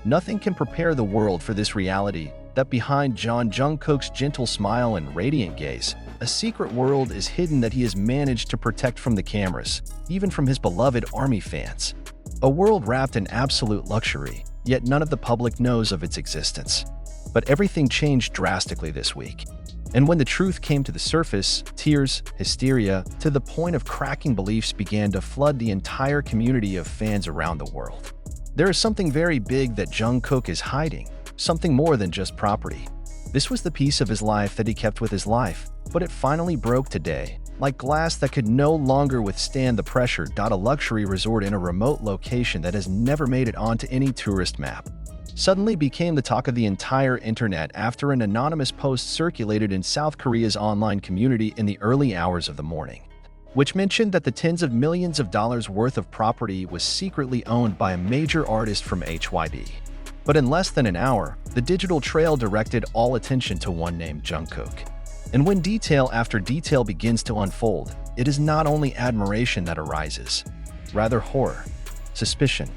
Nothing can prepare the world for this reality that behind Jungkook's gentle smile and radiant gaze, a secret world is hidden that he has managed to protect from the cameras, even from his beloved ARMY fans. A world wrapped in absolute luxury, yet none of the public knows of its existence. But everything changed drastically this week. And when the truth came to the surface, tears, hysteria, to the point of cracking beliefs began to flood the entire community of fans around the world. There is something very big that Jungkook is hiding, something more than just property. This was the piece of his life that he kept with his life, but it finally broke today, like glass that could no longer withstand the pressure. A luxury resort in a remote location that has never made it onto any tourist map suddenly became the talk of the entire internet after an anonymous post circulated in South Korea's online community in the early hours of the morning, which mentioned that the tens of millions of dollars worth of property was secretly owned by a major artist from HYD. But in less than an hour, the digital trail directed all attention to one named Jungkook. And when detail after detail begins to unfold, it is not only admiration that arises, rather horror, suspicion,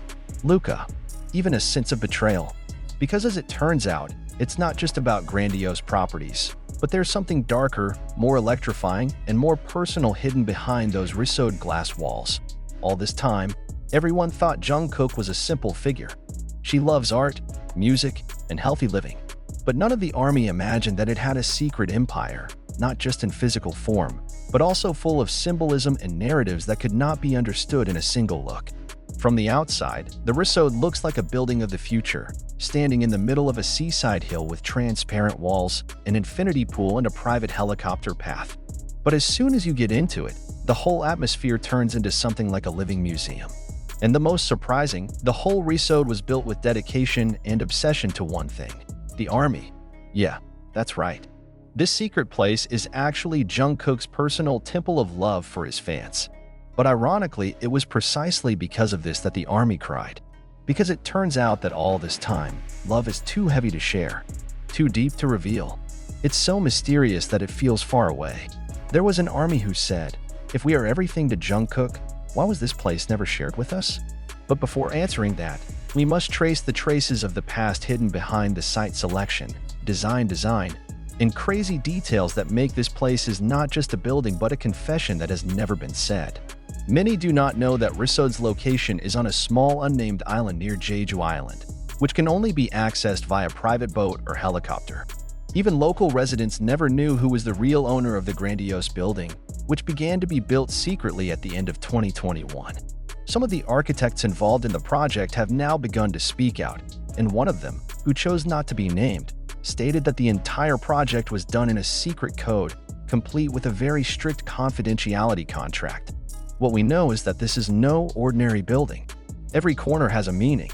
Luca, even a sense of betrayal. Because as it turns out, it's not just about grandiose properties, but there's something darker, more electrifying, and more personal hidden behind those Risod glass walls. All this time, everyone thought Jungkook was a simple figure. She loves art, music, and healthy living. But none of the ARMY imagined that it had a secret empire, not just in physical form, but also full of symbolism and narratives that could not be understood in a single look. From the outside, the Risod looks like a building of the future, standing in the middle of a seaside hill with transparent walls, an infinity pool, and a private helicopter path. But as soon as you get into it, the whole atmosphere turns into something like a living museum. And the most surprising, the whole Risod was built with dedication and obsession to one thing: the ARMY. Yeah, that's right. This secret place is actually Jungkook's personal temple of love for his fans. But ironically, it was precisely because of this that the ARMY cried. Because it turns out that all this time, love is too heavy to share, too deep to reveal. It's so mysterious that it feels far away. There was an ARMY who said, "If we are everything to Jungkook, why was this place never shared with us?" But before answering that, we must trace the traces of the past hidden behind the site selection, design, and crazy details that make this place is not just a building but a confession that has never been said. Many do not know that Risod's location is on a small unnamed island near Jeju Island, which can only be accessed via private boat or helicopter. Even local residents never knew who was the real owner of the grandiose building, which began to be built secretly at the end of 2021. Some of the architects involved in the project have now begun to speak out, and one of them, who chose not to be named, stated that the entire project was done in a secret code, complete with a very strict confidentiality contract. What we know is that this is no ordinary building. Every corner has a meaning.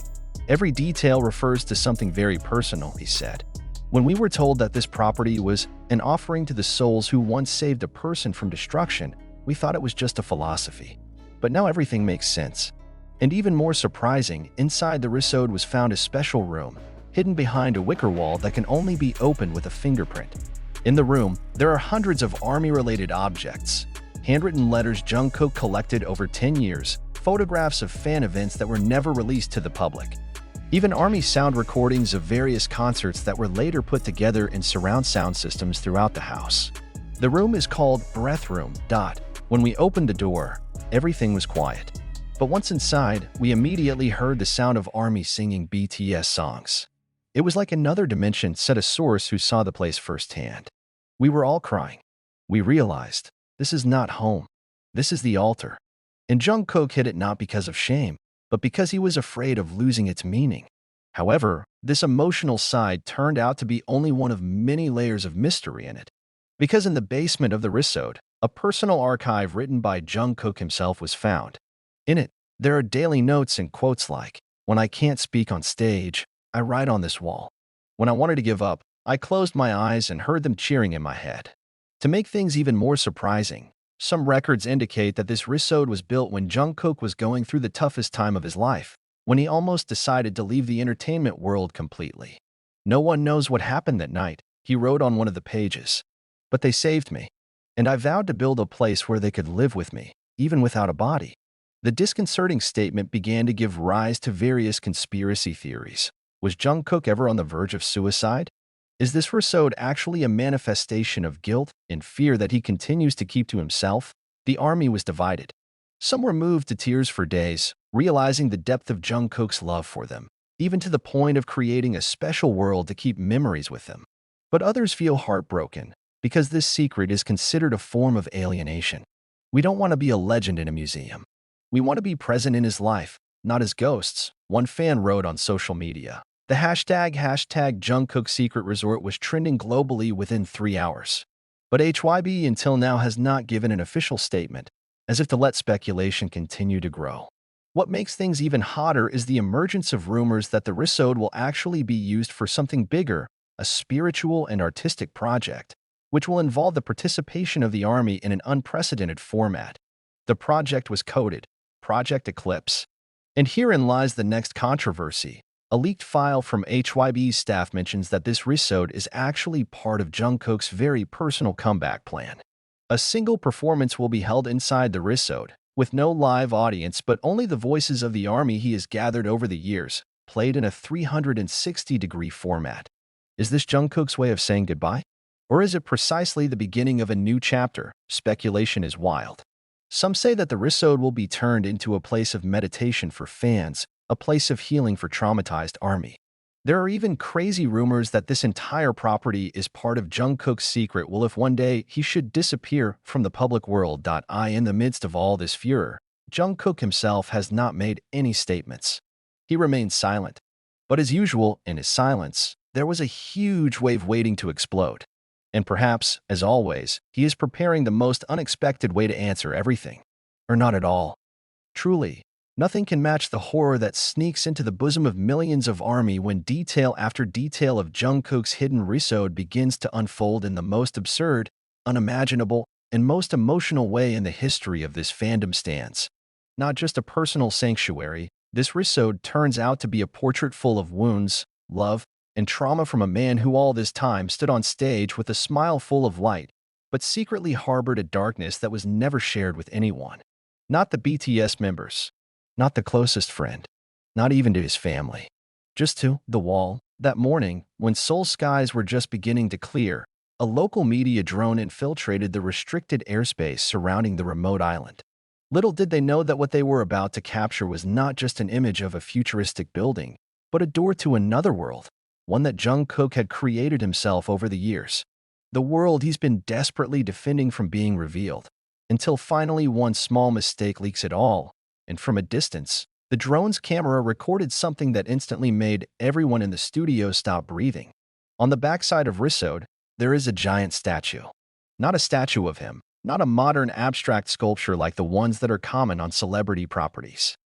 Every detail refers to something very personal, he said. When we were told that this property was an offering to the souls who once saved a person from destruction, we thought it was just a philosophy. But now everything makes sense. And even more surprising, inside the Risod was found a special room, hidden behind a wicker wall that can only be opened with a fingerprint. In the room, there are hundreds of ARMY-related objects, handwritten letters Jungkook collected over 10 years, photographs of fan events that were never released to the public, even ARMY sound recordings of various concerts that were later put together in surround sound systems throughout the house. The room is called Breath Room. When we opened the door, everything was quiet. But once inside, we immediately heard the sound of ARMY singing BTS songs. It was like another dimension, said a source who saw the place firsthand. We were all crying. We realized, this is not home. This is the altar. And Jungkook hid it not because of shame, but because he was afraid of losing its meaning. However, this emotional side turned out to be only one of many layers of mystery in it. Because in the basement of the Risod, a personal archive written by Jungkook himself was found. In it, there are daily notes and quotes like, "When I can't speak on stage, I write on this wall. When I wanted to give up, I closed my eyes and heard them cheering in my head." To make things even more surprising, some records indicate that this Risod was built when Jungkook was going through the toughest time of his life, when he almost decided to leave the entertainment world completely. "No one knows what happened that night," he wrote on one of the pages. "But they saved me, and I vowed to build a place where they could live with me, even without a body." The disconcerting statement began to give rise to various conspiracy theories. Was Jungkook ever on the verge of suicide? Is this Risod actually a manifestation of guilt and fear that he continues to keep to himself? The army was divided. Some were moved to tears for days, realizing the depth of Jungkook's love for them, even to the point of creating a special world to keep memories with them. But others feel heartbroken, because this secret is considered a form of alienation. We don't want to be a legend in a museum. We want to be present in his life, not as ghosts, one fan wrote on social media. The hashtag Jungkook Secret Resort was trending globally within 3 hours. But HYB until now has not given an official statement, as if to let speculation continue to grow. What makes things even hotter is the emergence of rumors that the Risod will actually be used for something bigger, a spiritual and artistic project, which will involve the participation of the army in an unprecedented format. The project was coded Project Eclipse. And herein lies the next controversy. A leaked file from HYB's staff mentions that this Risod is actually part of Jungkook's very personal comeback plan. A single performance will be held inside the Risod, with no live audience but only the voices of the army he has gathered over the years, played in a 360-degree format. Is this Jungkook's way of saying goodbye? Or is it precisely the beginning of a new chapter? Speculation is wild. Some say that the Risod will be turned into a place of meditation for fans, a place of healing for traumatized army. There are even crazy rumors that this entire property is part of Jungkook's secret will if one day he should disappear from the public world. In the midst of all this furor, Jungkook himself has not made any statements. He remains silent. But as usual, in his silence, there was a huge wave waiting to explode. And perhaps, as always, he is preparing the most unexpected way to answer everything. Or not at all. Truly, nothing can match the horror that sneaks into the bosom of millions of army when detail after detail of Jungkook's hidden Risod begins to unfold in the most absurd, unimaginable, and most emotional way in the history of this fandom stands. Not just a personal sanctuary, this Risod turns out to be a portrait full of wounds, love, and trauma from a man who all this time stood on stage with a smile full of light, but secretly harbored a darkness that was never shared with anyone. Not the BTS members. Not the closest friend. Not even to his family. Just to the wall. That morning, when Seoul's skies were just beginning to clear, a local media drone infiltrated the restricted airspace surrounding the remote island. Little did they know that what they were about to capture was not just an image of a futuristic building, but a door to another world, one that Jungkook had created himself over the years. The world he's been desperately defending from being revealed, until finally one small mistake leaks it all. And from a distance, the drone's camera recorded something that instantly made everyone in the studio stop breathing. On the backside of Risod, there is a giant statue. Not a statue of him, not a modern abstract sculpture like the ones that are common on celebrity properties.